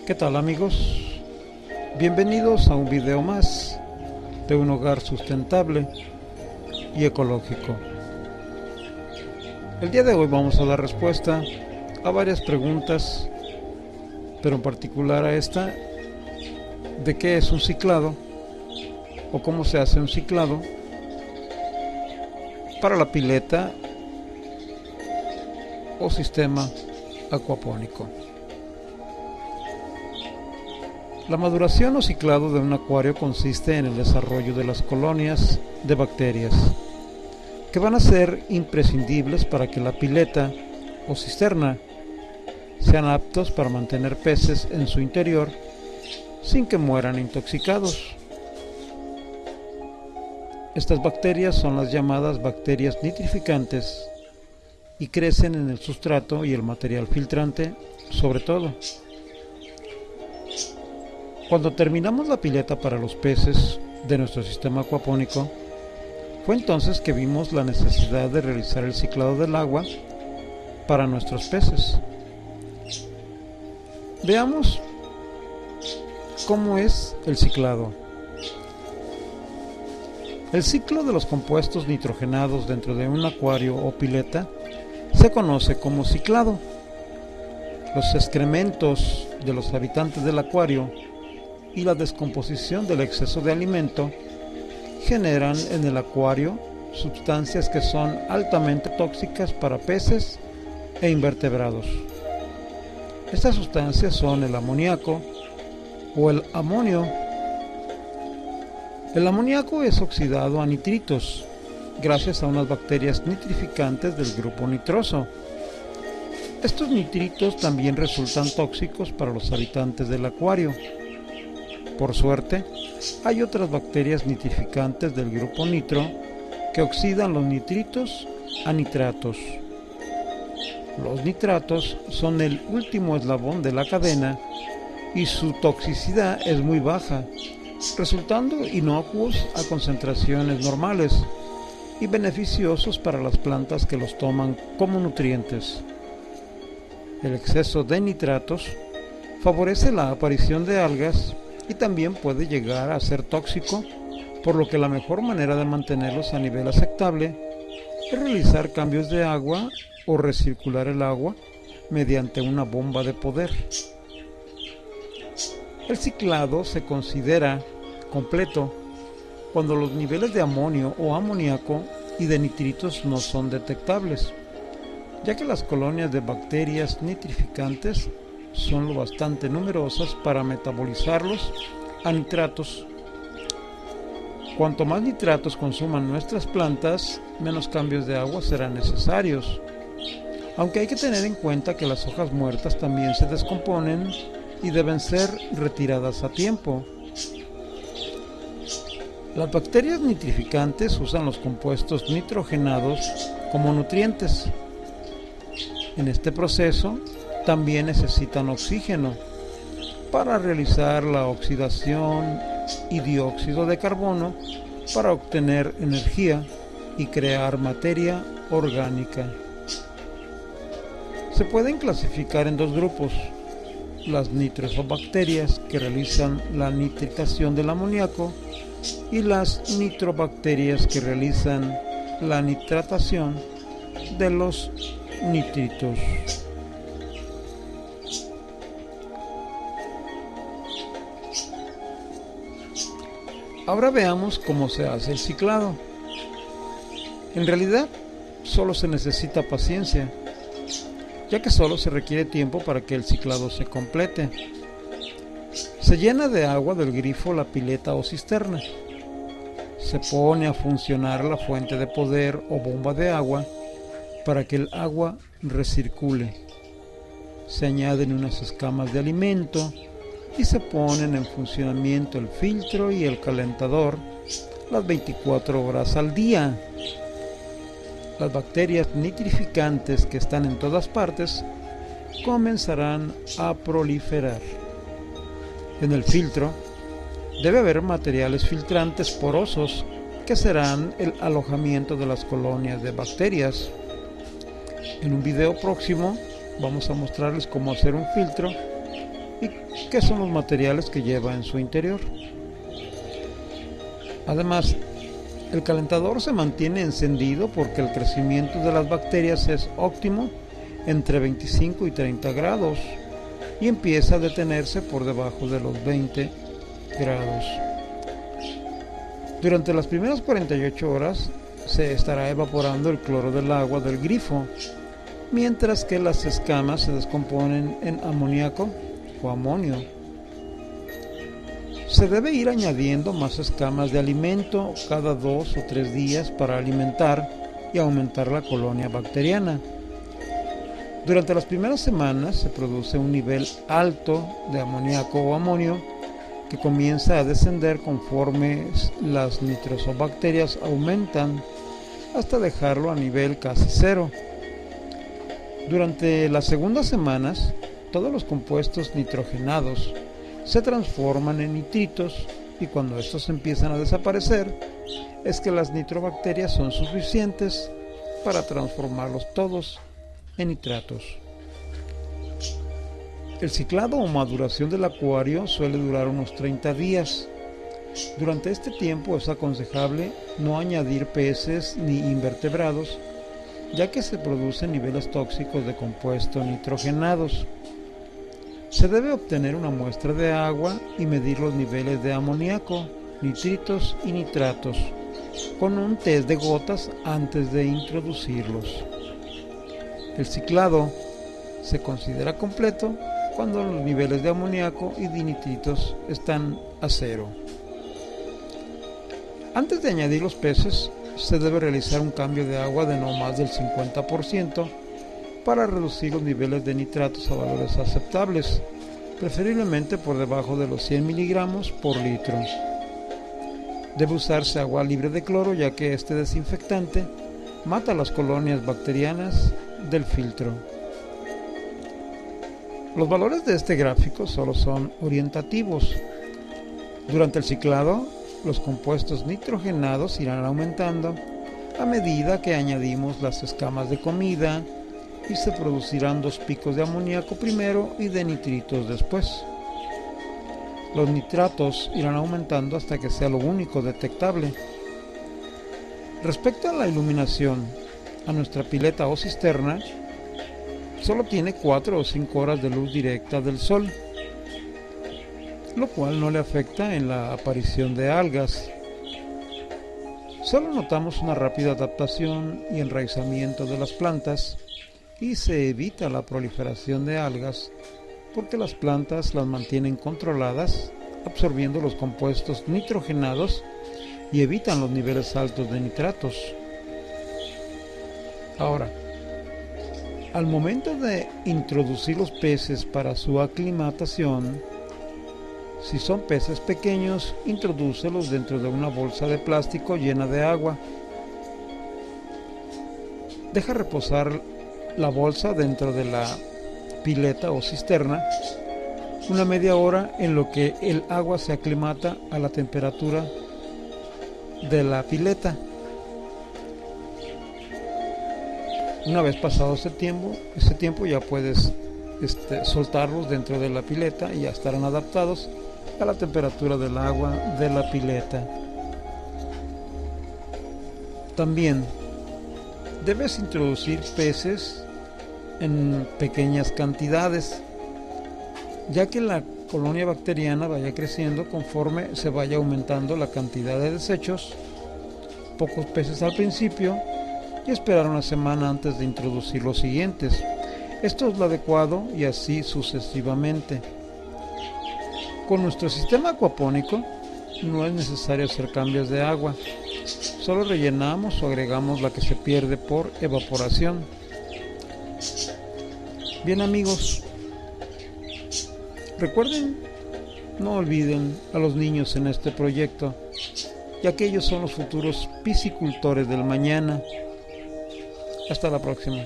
¿Qué tal, amigos? Bienvenidos a un video más de un hogar sustentable y ecológico. El día de hoy vamos a dar respuesta a varias preguntas, pero en particular a esta de qué es un ciclado o cómo se hace un ciclado para la pileta o sistema acuapónico. La maduración o ciclado de un acuario consiste en el desarrollo de las colonias de bacterias que van a ser imprescindibles para que la pileta o cisterna sean aptos para mantener peces en su interior sin que mueran intoxicados. Estas bacterias son las llamadas bacterias nitrificantes y crecen en el sustrato y el material filtrante sobre todo. Cuando terminamos la pileta para los peces de nuestro sistema acuapónico, fue entonces que vimos la necesidad de realizar el ciclado del agua para nuestros peces. Veamos cómo es el ciclado. El ciclo de los compuestos nitrogenados dentro de un acuario o pileta se conoce como ciclado. Los excrementos de los habitantes del acuario y la descomposición del exceso de alimento generan en el acuario sustancias que son altamente tóxicas para peces e invertebrados. Estas sustancias son el amoníaco o el amonio. El amoníaco es oxidado a nitritos gracias a unas bacterias nitrificantes del grupo nitroso. Estos nitritos también resultan tóxicos para los habitantes del acuario. Por suerte, hay otras bacterias nitrificantes del grupo nitro que oxidan los nitritos a nitratos. Los nitratos son el último eslabón de la cadena y su toxicidad es muy baja, resultando inocuos a concentraciones normales y beneficiosos para las plantas que los toman como nutrientes. El exceso de nitratos favorece la aparición de algas y también puede llegar a ser tóxico, por lo que la mejor manera de mantenerlos a nivel aceptable es realizar cambios de agua o recircular el agua mediante una bomba de poder. El ciclado se considera completo cuando los niveles de amonio o amoníaco y de nitritos no son detectables, ya que las colonias de bacterias nitrificantes son lo bastante numerosas para metabolizarlos a nitratos. Cuanto más nitratos consuman nuestras plantas, menos cambios de agua serán necesarios. Aunque hay que tener en cuenta que las hojas muertas también se descomponen y deben ser retiradas a tiempo. Las bacterias nitrificantes usan los compuestos nitrogenados como nutrientes. En este proceso también necesitan oxígeno para realizar la oxidación y dióxido de carbono para obtener energía y crear materia orgánica. Se pueden clasificar en dos grupos: las nitrosobacterias que realizan la nitrificación del amoníaco y las nitrobacterias que realizan la nitratación de los nitritos. Ahora veamos cómo se hace el ciclado. En realidad, solo se necesita paciencia, ya que solo se requiere tiempo para que el ciclado se complete. Se llena de agua del grifo la pileta o cisterna. Se pone a funcionar la fuente de poder o bomba de agua para que el agua recircule. Se añaden unas escamas de alimento y se ponen en funcionamiento el filtro y el calentador las 24 horas al día. Las bacterias nitrificantes que están en todas partes comenzarán a proliferar. En el filtro debe haber materiales filtrantes porosos que serán el alojamiento de las colonias de bacterias. En un video próximo vamos a mostrarles cómo hacer un filtro y qué son los materiales que lleva en su interior. Además, el calentador se mantiene encendido porque el crecimiento de las bacterias es óptimo entre 25 y 30 grados y empieza a detenerse por debajo de los 20 grados. Durante las primeras 48 horas se estará evaporando el cloro del agua del grifo, mientras que las escamas se descomponen en amoníaco o amonio. Se debe ir añadiendo más escamas de alimento cada 2 o 3 días para alimentar y aumentar la colonia bacteriana. Durante las primeras semanas se produce un nivel alto de amoníaco o amonio que comienza a descender conforme las nitrosobacterias aumentan hasta dejarlo a nivel casi cero. Durante las segundas semanas, todos los compuestos nitrogenados se transforman en nitritos y cuando estos empiezan a desaparecer es que las nitrobacterias son suficientes para transformarlos todos en nitratos. El ciclado o maduración del acuario suele durar unos 30 días. Durante este tiempo es aconsejable no añadir peces ni invertebrados, ya que se producen niveles tóxicos de compuestos nitrogenados. Se debe obtener una muestra de agua y medir los niveles de amoníaco, nitritos y nitratos con un test de gotas antes de introducirlos. El ciclado se considera completo cuando los niveles de amoníaco y de nitritos están a cero. Antes de añadir los peces, se debe realizar un cambio de agua de no más del 50% para reducir los niveles de nitratos a valores aceptables, preferiblemente por debajo de los 100 miligramos por litro. Debe usarse agua libre de cloro, ya que este desinfectante mata las colonias bacterianas del filtro. Los valores de este gráfico solo son orientativos. Durante el ciclado, los compuestos nitrogenados irán aumentando a medida que añadimos las escamas de comida y se producirán 2 picos de amoníaco primero y de nitritos después. Los nitratos irán aumentando hasta que sea lo único detectable. Respecto a la iluminación, a nuestra pileta o cisterna solo tiene 4 o 5 horas de luz directa del sol, lo cual no le afecta en la aparición de algas. Solo notamos una rápida adaptación y enraizamiento de las plantas y se evita la proliferación de algas porque las plantas las mantienen controladas absorbiendo los compuestos nitrogenados y evitan los niveles altos de nitratos. Ahora, al momento de introducir los peces para su aclimatación, si son peces pequeños, introdúcelos dentro de una bolsa de plástico llena de agua. Deja reposar la bolsa dentro de la pileta o cisterna una media hora en lo que el agua se aclimata a la temperatura de la pileta. Una vez pasado ese tiempo ya puedes soltarlos dentro de la pileta y ya estarán adaptados a la temperatura del agua de la pileta. También debes introducir peces en pequeñas cantidades, ya que la colonia bacteriana vaya creciendo conforme se vaya aumentando la cantidad de desechos. Pocos peces al principio y esperar una semana antes de introducir los siguientes. Esto es lo adecuado y así sucesivamente. Con nuestro sistema acuapónico no es necesario hacer cambios de agua, solo rellenamos o agregamos la que se pierde por evaporación. Bien amigos, recuerden, no olviden a los niños en este proyecto, ya que ellos son los futuros piscicultores del mañana. Hasta la próxima.